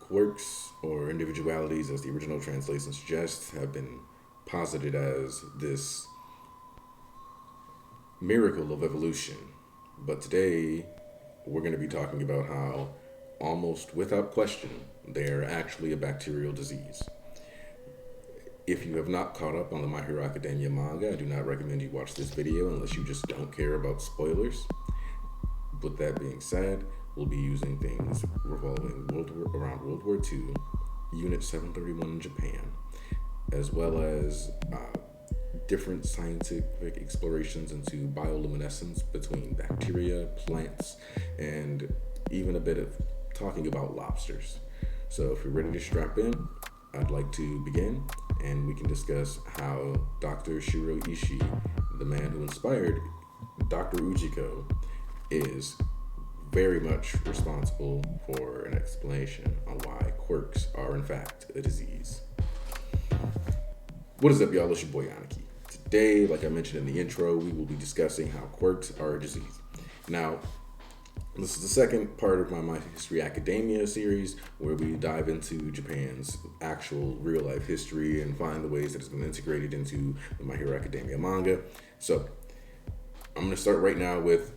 Quirks, or individualities, as the original translation suggests, have been posited as this miracle of evolution. But today, we're going to be talking about how, almost without question, they're actually a bacterial disease. If you have not caught up on the My Hero Academia manga, I do not recommend you watch this video unless you just don't care about spoilers. With that being said, we'll be using things revolving around World War II, Unit 731 in Japan, as well as different scientific explorations into bioluminescence between bacteria, plants, and even a bit of talking about lobsters. So if you're ready to strap in, I'd like to begin, and we can discuss how Dr. Shiro Ishii, the man who inspired Dr. Ujiko, is very much responsible for an explanation on why quirks are in fact a disease. What is up, y'all? It's your boy Aniki. Today, like I mentioned in the intro, we will be discussing how quirks are a disease. Now, this is the second part of my History Academia series, where we dive into Japan's actual real-life history and find the ways that it's been integrated into the My Hero Academia manga. So, I'm going to start right now with,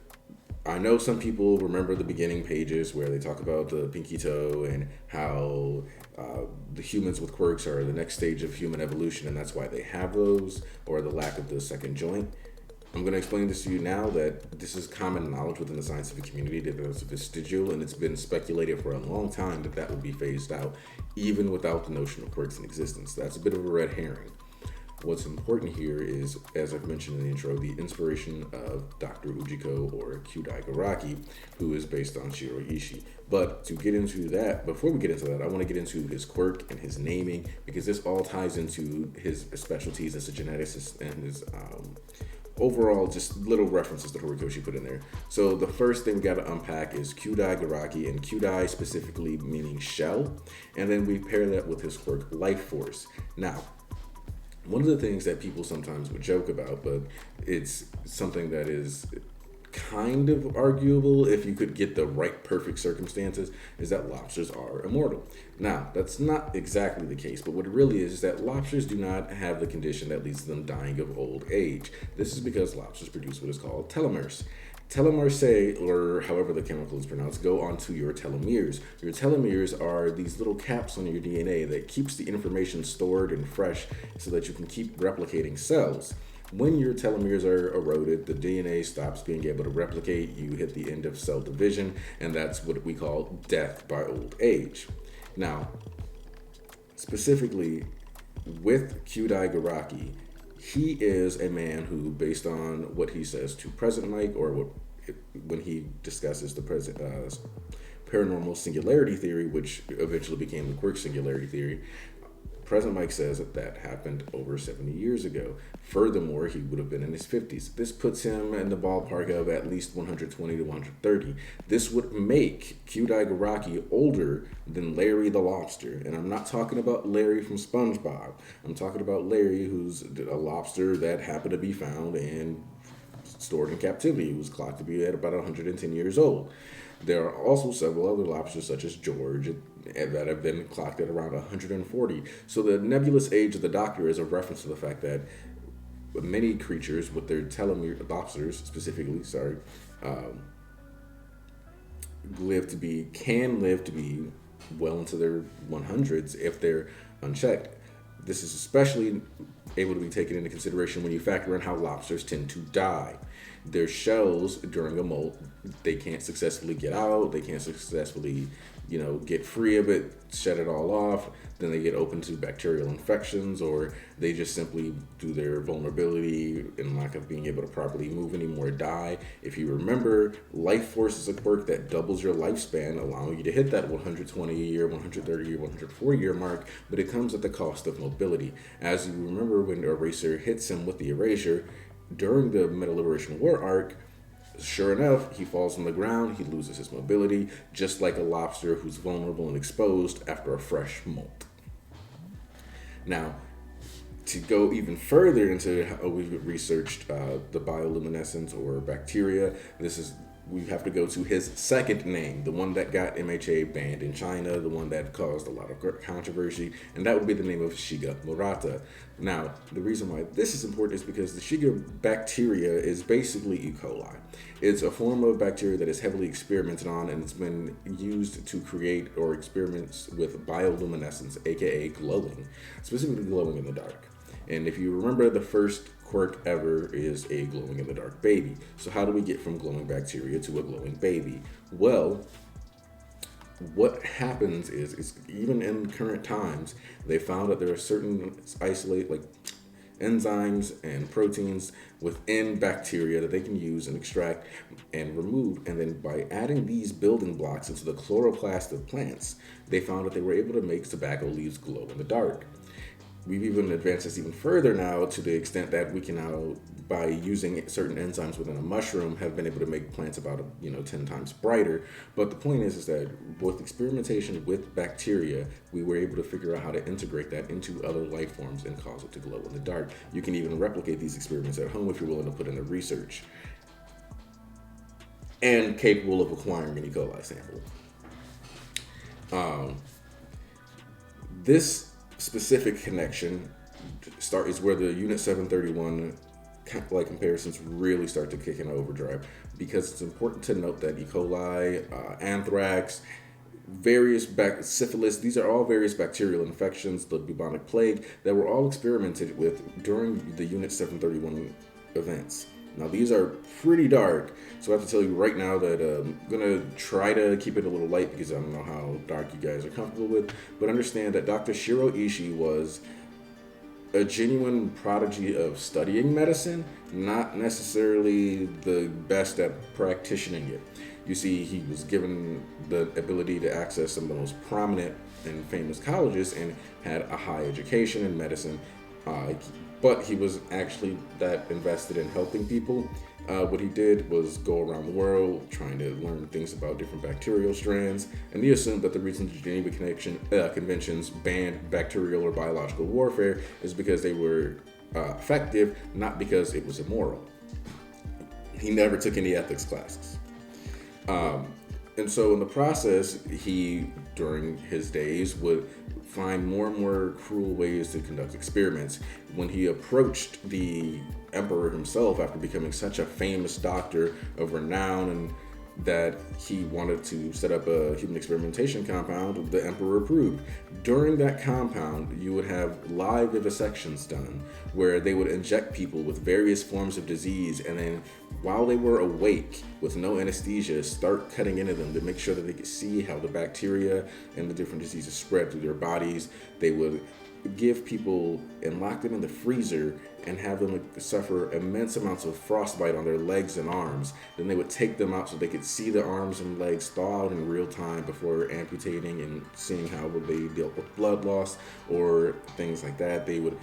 I know some people remember the beginning pages where they talk about the pinky toe and how the humans with quirks are the next stage of human evolution, and that's why they have those, or the lack of the second joint. I'm going to explain this to you now that this is common knowledge within the scientific community that it's vestigial, and it's been speculated for a long time that that will be phased out, even without the notion of quirks in existence. That's a bit of a red herring. What's important here is, as I've mentioned in the intro, the inspiration of Dr. Ujiko, or Kyudai Garaki, who is based on Shiro Ishii. But to get into that, before we get into that, I want to get into his quirk and his naming, because this all ties into his specialties as a geneticist and his overall just little references that Horikoshi put in there. So the first thing we got to unpack is Kyudai Garaki, and Kyudai specifically meaning shell, and then we pair that with his quirk Life Force. Now, one of the things that people sometimes would joke about, but it's something that is kind of arguable if you could get the right perfect circumstances, is that lobsters are immortal. Now, that's not exactly the case, but what it really is that lobsters do not have the condition that leads to them dying of old age. This is because lobsters produce what is called telomeres. Telomeres, say, or however the chemical is pronounced, go onto your telomeres. Your telomeres are these little caps on your DNA that keeps the information stored and fresh so that you can keep replicating cells. When your telomeres are eroded, the DNA stops being able to replicate, you hit the end of cell division, and that's what we call death by old age. Now, specifically with Kyudai Garaki, he is a man who, based on what he says to President Mike, or when he discusses the paranormal singularity theory, which eventually became the quirk singularity theory, President Mike says that happened over 70 years ago. Furthermore, he would have been in his 50s. This puts him in the ballpark of at least 120 to 130. This would make Kyudai Garaki older than Larry the Lobster. And I'm not talking about Larry from SpongeBob. I'm talking about Larry, who's a lobster that happened to be found and stored in captivity. He was clocked to be at about 110 years old. There are also several other lobsters, such as George, that have been clocked at around 140. So the nebulous age of the doctor is a reference to the fact that many creatures with their telomere, lobsters specifically, can live to be well into their 100s if they're unchecked. This is especially able to be taken into consideration when you factor in how lobsters tend to die. Their shells during a molt, they can't successfully get out, they can't successfully, get free of it, shed it all off, then they get open to bacterial infections, or they just simply, through their vulnerability and lack of being able to properly move anymore, die. If you remember, Life Force is a quirk that doubles your lifespan, allowing you to hit that 120 year, 130 year, 140 year mark, but it comes at the cost of mobility. As you remember, when the eraser hits him with the erasure, during the Metal Liberation War arc, sure enough, he falls on the ground, he loses his mobility, just like a lobster who's vulnerable and exposed after a fresh molt. Now, to go even further into how we've researched the bioluminescence or bacteria, this is we have to go to his second name, the one that got MHA banned in China, the one that caused a lot of controversy, and that would be the name of Shiga Murata. Now, the reason why this is important is because the Shiga bacteria is basically E. coli. It's a form of bacteria that is heavily experimented on, and it's been used to create or experiments with bioluminescence, aka glowing, specifically glowing in the dark. And if you remember, the first quirk ever is a glowing in the dark baby. So how do we get from glowing bacteria to a glowing baby? Well, what happens is even in current times, they found that there are certain enzymes and proteins within bacteria that they can use and extract and remove. And then by adding these building blocks into the chloroplast of plants, they found that they were able to make tobacco leaves glow in the dark. We've even advanced this even further now to the extent that we can now, by using certain enzymes within a mushroom, have been able to make plants about 10 times brighter. But the point is that with experimentation with bacteria, we were able to figure out how to integrate that into other life forms and cause it to glow in the dark. You can even replicate these experiments at home if you're willing to put in the research and capable of acquiring an E. coli sample. This specific connection is where the Unit 731 comparisons really start to kick in overdrive, because it's important to note that E. coli, anthrax, syphilis, these are all various bacterial infections, the bubonic plague, that were all experimented with during the Unit 731 events. Now, these are pretty dark, so I have to tell you right now that I'm going to try to keep it a little light because I don't know how dark you guys are comfortable with, but understand that Dr. Shiro Ishii was a genuine prodigy of studying medicine, not necessarily the best at practicing it. You see, he was given the ability to access some of the most prominent and famous colleges and had a high education in medicine, but he was actually that invested in helping people. What he did was go around the world trying to learn things about different bacterial strands, and he assumed that the reason the Geneva Conventions banned bacterial or biological warfare is because they were effective, not because it was immoral. He never took any ethics classes. And so in the process, he, during his days, would find more and more cruel ways to conduct experiments. When he approached the emperor himself after becoming such a famous doctor of renown and that he wanted to set up a human experimentation compound, the emperor approved. During that compound, you would have live vivisections done where they would inject people with various forms of disease, and then while they were awake with no anesthesia, start cutting into them to make sure that they could see how the bacteria and the different diseases spread through their bodies. They would give people and lock them in the freezer and have them suffer immense amounts of frostbite on their legs and arms. Then they would take them out so they could see the arms and legs thaw out in real time before amputating and seeing how they dealt with blood loss or things like that. They would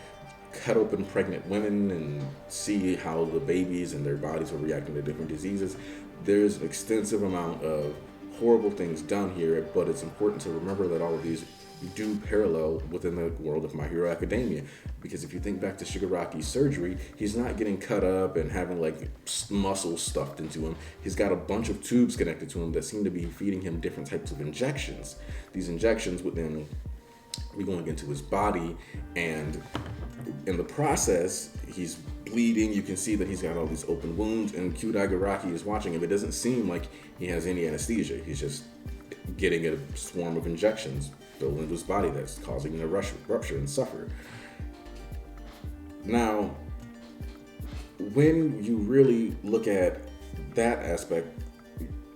cut open pregnant women and see how the babies and their bodies were reacting to different diseases. There's an extensive amount of horrible things done here, but it's important to remember that all of these do parallel within the world of My Hero Academia, because if you think back to Shigaraki's surgery, he's not getting cut up and having like muscles stuffed into him. He's got a bunch of tubes connected to him that seem to be feeding him different types of injections. These injections would then be going into his body, and in the process he's bleeding. You can see that he's got all these open wounds, and Kyudai Garaki is watching him. It doesn't seem like he has any anesthesia. He's just getting a swarm of injections built into his body that's causing him to rupture and suffer. Now, when you really look at that aspect,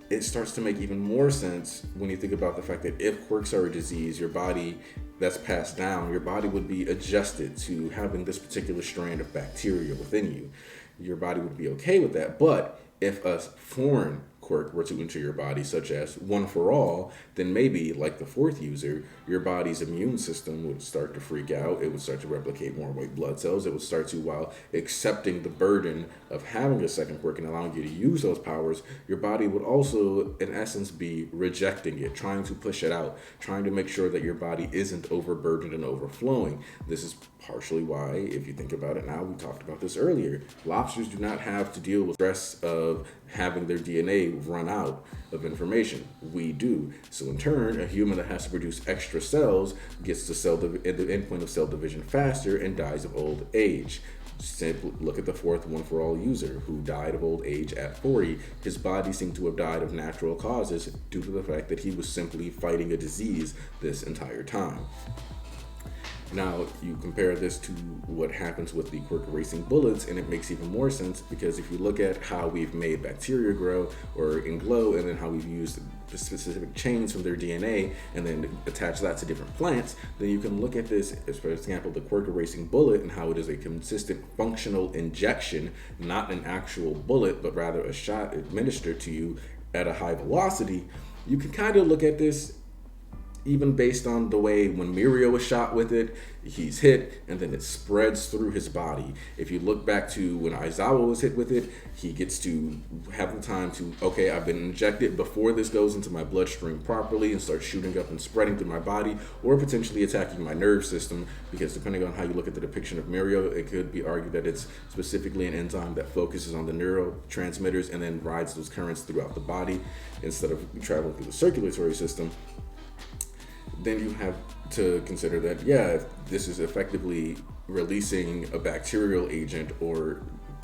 it starts to make even more sense when you think about the fact that if quirks are a disease, your body that's passed down, your body would be adjusted to having this particular strand of bacteria within you. Your body would be okay with that. But if a foreign quirk were to enter your body, such as One for All, then maybe, like the fourth user, your body's immune system would start to freak out. It would start to replicate more white blood cells. It would start to, while accepting the burden of having a second quirk and allowing you to use those powers, your body would also, in essence, be rejecting it, trying to push it out, trying to make sure that your body isn't overburdened and overflowing. This is partially why, if you think about it now, we talked about this earlier, lobsters do not have to deal with stress of having their DNA run out of information. We do. So in turn, a human that has to produce extra cells gets to at the endpoint of cell division faster and dies of old age. Simply look at the fourth one for all user who died of old age at 40. His body seemed to have died of natural causes due to the fact that he was simply fighting a disease this entire time. Now, you compare this to what happens with the quirk erasing bullets, and it makes even more sense because if you look at how we've made bacteria grow or in glow, and then how we've used specific chains from their DNA and then attach that to different plants, then you can look at this as, for example, the quirk erasing bullet and how it is a consistent functional injection, not an actual bullet, but rather a shot administered to you at a high velocity. You can kind of look at this even based on the way when Mirio was shot with it, he's hit and then it spreads through his body. If you look back to when Aizawa was hit with it, he gets to have the time to, okay, I've been injected before this goes into my bloodstream properly and starts shooting up and spreading through my body, or potentially attacking my nerve system, because depending on how you look at the depiction of Mirio, it could be argued that it's specifically an enzyme that focuses on the neurotransmitters and then rides those currents throughout the body instead of traveling through the circulatory system. Then you have to consider that, if this is effectively releasing a bacterial agent or,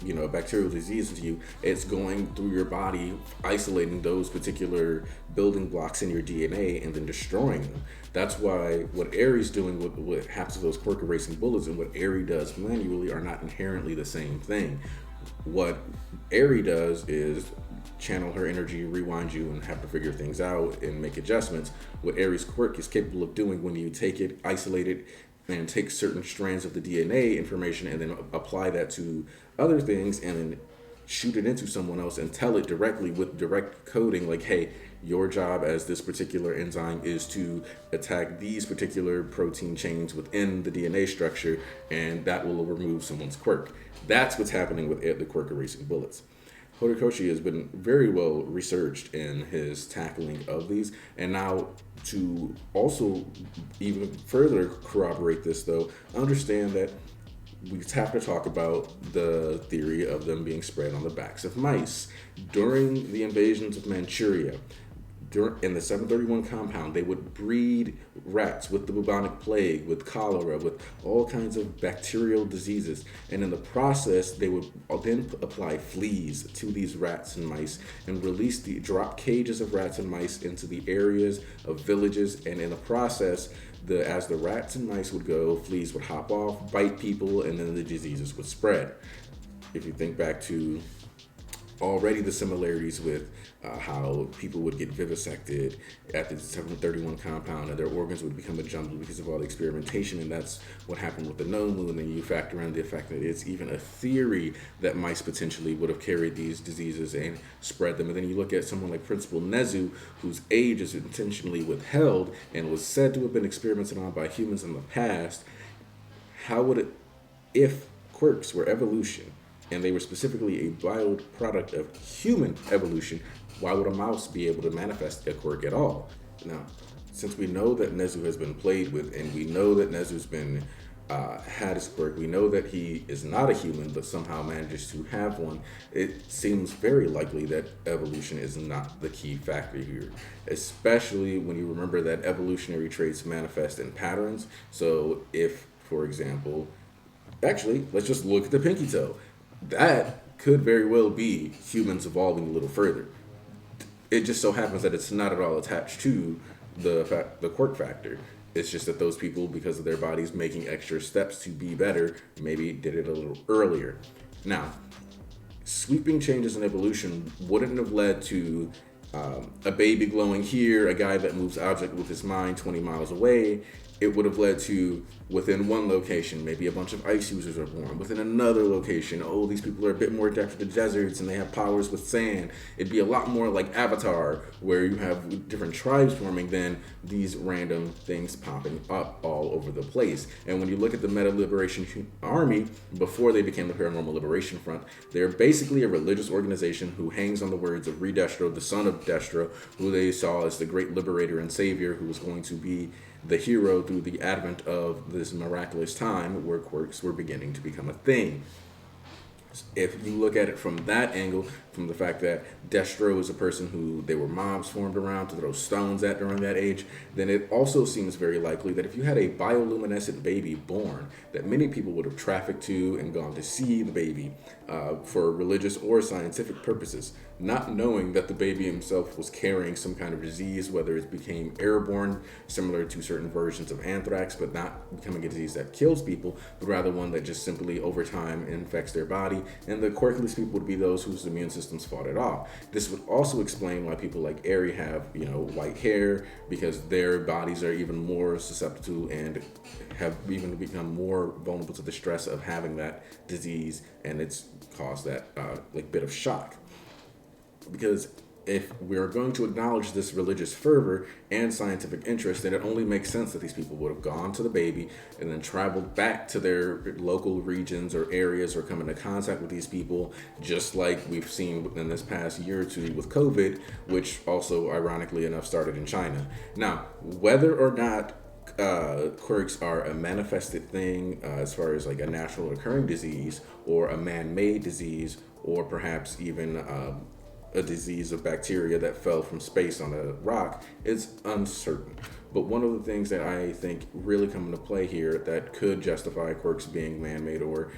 a bacterial disease into you, it's going through your body, isolating those particular building blocks in your DNA and then destroying them. That's why what Aries doing with what happens to those quirk erasing bullets and what Aries does manually are not inherently the same thing. What Aries does is channel her energy, rewind you, and have to figure things out and make adjustments. What Aries quirk is capable of doing when you take it, isolate it, and take certain strands of the DNA information and then apply that to other things and then shoot it into someone else and tell it directly with direct coding, like, hey, your job as this particular enzyme is to attack these particular protein chains within the DNA structure, and that will remove someone's quirk. That's what's happening with the quirk erasing bullets. Horikoshi has been very well researched in his tackling of these, and now to also even further corroborate this, though, understand that we have to talk about the theory of them being spread on the backs of mice. During the invasions of Manchuria, in the 731 compound, they would breed rats with the bubonic plague, with cholera, with all kinds of bacterial diseases. And in the process, they would then apply fleas to these rats and mice and drop cages of rats and mice into the areas of villages. And in the process, as the rats and mice would go, fleas would hop off, bite people, and then the diseases would spread. If you think back to already the similarities with how people would get vivisected at the 731 compound and their organs would become a jumble because of all the experimentation, and that's what happened with the no moon. And you factor in the fact that it's even a theory that mice potentially would have carried these diseases and spread them. And then you look at someone like Principal Nezu, whose age is intentionally withheld and was said to have been experimented on by humans in the past. How would it, if quirks were evolution and they were specifically a byproduct of human evolution, why would a mouse be able to manifest a quirk at all? Now, since we know that Nezu has been played with, and we know that Nezu's been had his quirk, we know that he is not a human, but somehow manages to have one, it seems very likely that evolution is not the key factor here, especially when you remember that evolutionary traits manifest in patterns. So if, for example, actually, let's just look at the pinky toe. That could very well be humans evolving a little further. It just so happens that it's not at all attached to the quirk factor. It's just that those people, because of their bodies making extra steps to be better, maybe did it a little earlier. Now, sweeping changes in evolution wouldn't have led to a baby glowing here, a guy that moves object with his mind 20 miles away. It would have led to, within one location, maybe a bunch of ice users are born. Within another location, these people are a bit more adapted to deserts and they have powers with sand. It'd be a lot more like Avatar, where you have different tribes forming than these random things popping up all over the place. And when you look at the Meta Liberation Army, before they became the Paranormal Liberation Front, they're basically a religious organization who hangs on the words of Redestro, the son of Destro, who they saw as the great liberator and savior who was going to be the hero through the advent of this miraculous time where quirks were beginning to become a thing. If you look at it from that angle, from the fact that Destro is a person who they were mobs formed around to throw stones at during that age, then it also seems very likely that if you had a bioluminescent baby born, that many people would have trafficked to and gone to see the baby for religious or scientific purposes, not knowing that the baby himself was carrying some kind of disease, whether it became airborne, similar to certain versions of anthrax, but not becoming a disease that kills people, but rather one that just simply over time infects their body. And the quirkless people would be those whose immune systems fought it off. This would also explain why people like Aerie have, white hair, because their bodies are even more susceptible and have even become more vulnerable to the stress of having that disease, and it's caused that bit of shock. Because if we're going to acknowledge this religious fervor and scientific interest, then it only makes sense that these people would have gone to the baby and then traveled back to their local regions or areas or come into contact with these people, just like we've seen within this past year or two with COVID, which also, ironically enough, started in China. Now, whether or not quirks are a manifested thing as far as like a natural occurring disease or a man-made disease, or perhaps even a disease of bacteria that fell from space on a rock, is uncertain. But one of the things that I think really come into play here that could justify quirks being man-made or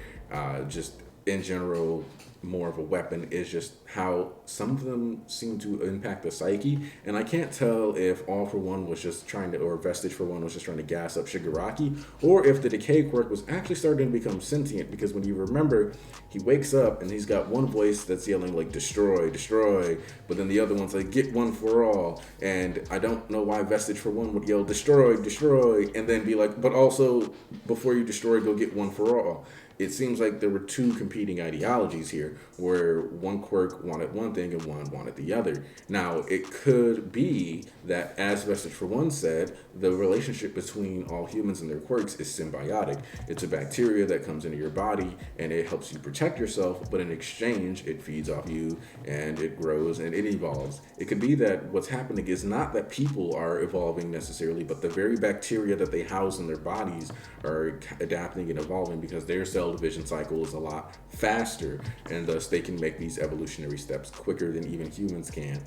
just in general more of a weapon is just how some of them seem to impact the psyche. And I can't tell if All for One was just trying to, or Vestige for One was just trying to gas up Shigaraki, or if the Decay quirk was actually starting to become sentient, because when you remember, he wakes up and he's got one voice that's yelling like destroy, destroy, but then the other one's like get one for all. And I don't know why Vestige for One would yell destroy, destroy, and then be like, but also before you destroy, go get one for all. It seems like there were two competing ideologies here, where one quirk wanted one thing and one wanted the other. Now, it could be that, as Vestige for One said, the relationship between all humans and their quirks is symbiotic. It's a bacteria that comes into your body and it helps you protect yourself, but in exchange, it feeds off you and it grows and it evolves. It could be that what's happening is not that people are evolving necessarily, but the very bacteria that they house in their bodies are adapting and evolving because their cell division cycle is a lot faster, and thus they can make these evolutionary steps quicker than even humans can.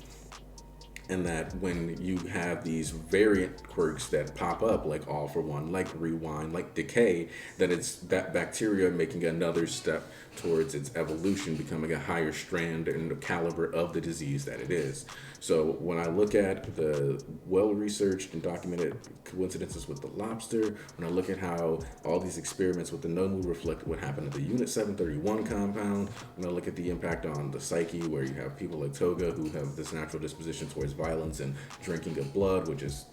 And that when you have these variant quirks that pop up, like All for One, like Rewind, like Decay, that it's that bacteria making another step towards its evolution, becoming a higher strand and the caliber of the disease that it is. So when I look at the well-researched and documented coincidences with the lobster, when I look at how all these experiments with the Nomu reflect what happened at the Unit 731 compound, when I look at the impact on the psyche, where you have people like Toga who have this natural disposition towards violence and drinking of blood, which is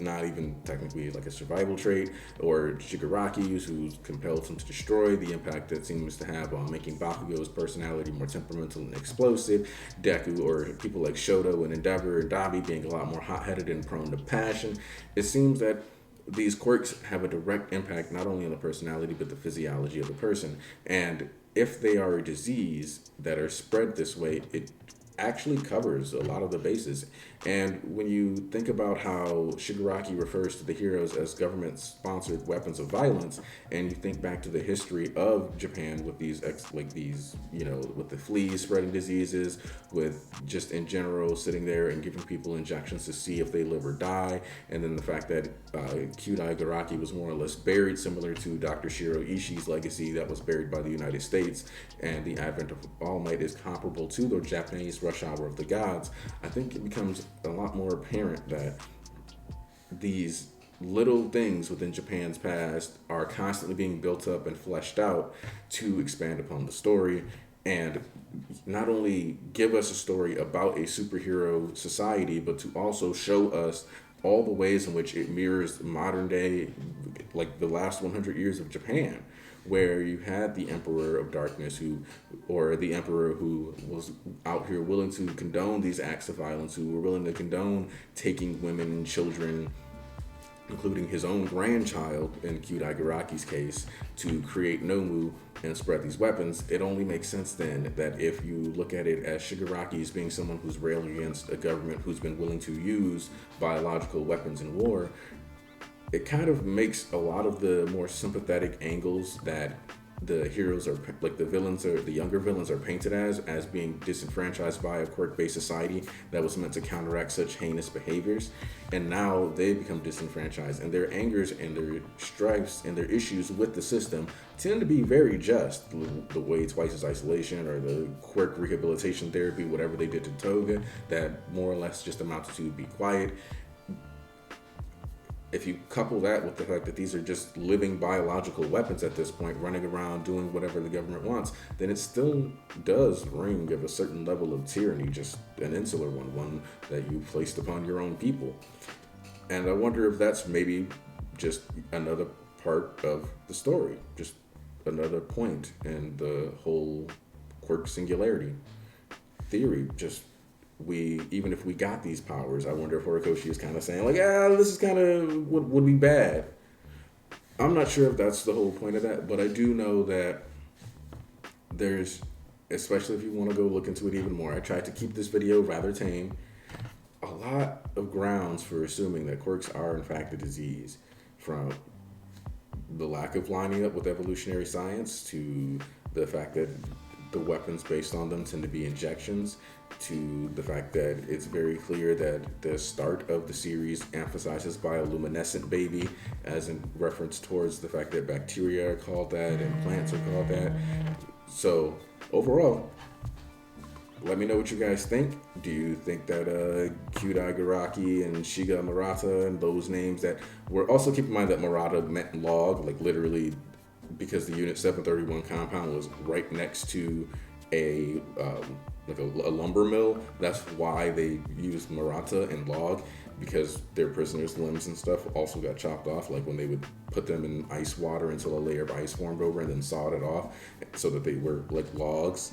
not even technically like a survival trait, or Shigaraki, who's compelled him to destroy, the impact that seems to have on making Bakugo's personality more temperamental and explosive, Deku, or people like Shoto and Endeavor and Dabi being a lot more hot-headed and prone to passion. It seems that these quirks have a direct impact not only on the personality but the physiology of the person, and if they are a disease that are spread this way, it actually covers a lot of the bases. And when you think about how Shigaraki refers to the heroes as government-sponsored weapons of violence, and you think back to the history of Japan with these, with the fleas spreading diseases, with just in general sitting there and giving people injections to see if they live or die, and then the fact that Kyudai Garaki was more or less buried, similar to Dr. Shiro Ishii's legacy that was buried by the United States, and the advent of All Might is comparable to the Japanese rush hour of the gods. I think it becomes a lot more apparent that these little things within Japan's past are constantly being built up and fleshed out to expand upon the story, and not only give us a story about a superhero society, but to also show us all the ways in which it mirrors modern day, like the last 100 years of Japan, where you had the Emperor of Darkness or the Emperor who was out here willing to condone these acts of violence, who were willing to condone taking women and children, including his own grandchild in Kyudai Garaki's case, to create Nomu and spread these weapons. It only makes sense then that if you look at it as Shigaraki as being someone who's railing against a government who's been willing to use biological weapons in war, it kind of makes a lot of the more sympathetic angles that the heroes are like the younger villains are painted as being disenfranchised by a quirk-based society that was meant to counteract such heinous behaviors, and now they become disenfranchised, and their angers and their stripes and their issues with the system tend to be very just. The way Twice's isolation or the quirk rehabilitation therapy, whatever they did to Toga, that more or less just amounted to be quiet. If you couple that with the fact that these are just living biological weapons at this point, running around doing whatever the government wants, then it still does ring of a certain level of tyranny, just an insular one that you placed upon your own people. And I wonder if that's maybe just another part of the story, just another point in the whole quirk singularity theory. Just even if we got these powers, I wonder if Horikoshi is kind of saying like, this is kind of would be bad. I'm not sure if that's the whole point of that, but I do know that there's, especially if you want to go look into it even more, I tried to keep this video rather tame, a lot of grounds for assuming that quirks are in fact a disease, from the lack of lining up with evolutionary science to the fact that the weapons based on them tend to be injections, to the fact that it's very clear that the start of the series emphasizes bioluminescent baby as in reference towards the fact that bacteria are called that and plants are called that. So overall, let me know what you guys think. Do you think that Kyudai Garaki and Shiga Murata and those names that were, also keep in mind that Murata meant log, like literally, because the Unit 731 compound was right next to a lumber mill. That's why they used Murata and log, because their prisoners' limbs and stuff also got chopped off, like when they would put them in ice water until a layer of ice formed over and then sawed it off so that they were like logs.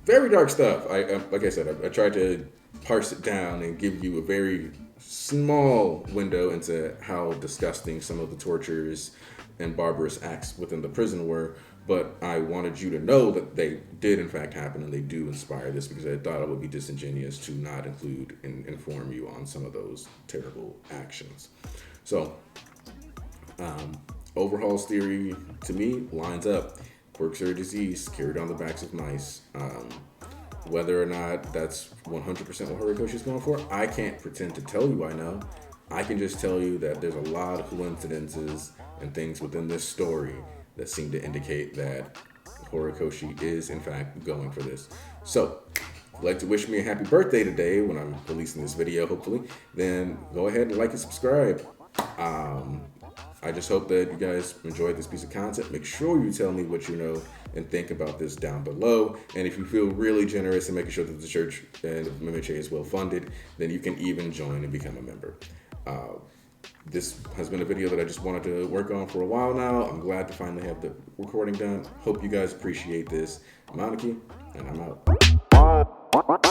Very dark stuff. Like I said, I tried to parse it down and give you a very small window into how disgusting some of the tortures and barbarous acts within the prison were, but I wanted you to know that they did in fact happen and they do inspire this, because I thought it would be disingenuous to not include and inform you on some of those terrible actions. So, Overhaul's theory to me lines up. Quirks are a disease carried on the backs of mice. Whether or not that's 100% what Horikoshi is going for, I can't pretend to tell you I know. I can just tell you that there's a lot of coincidences and things within this story that seem to indicate that Horikoshi is in fact going for this. So, if you'd like to wish me a happy birthday today when I'm releasing this video, hopefully, then go ahead and like and subscribe. I just hope that you guys enjoyed this piece of content. Make sure you tell me what you know and think about this down below. And if you feel really generous in making sure that the church and MMHA is well funded, then you can even join and become a member. This has been a video that I just wanted to work on for a while now. I'm glad to finally have the recording done. Hope you guys appreciate this. I'm Aniki, and I'm out.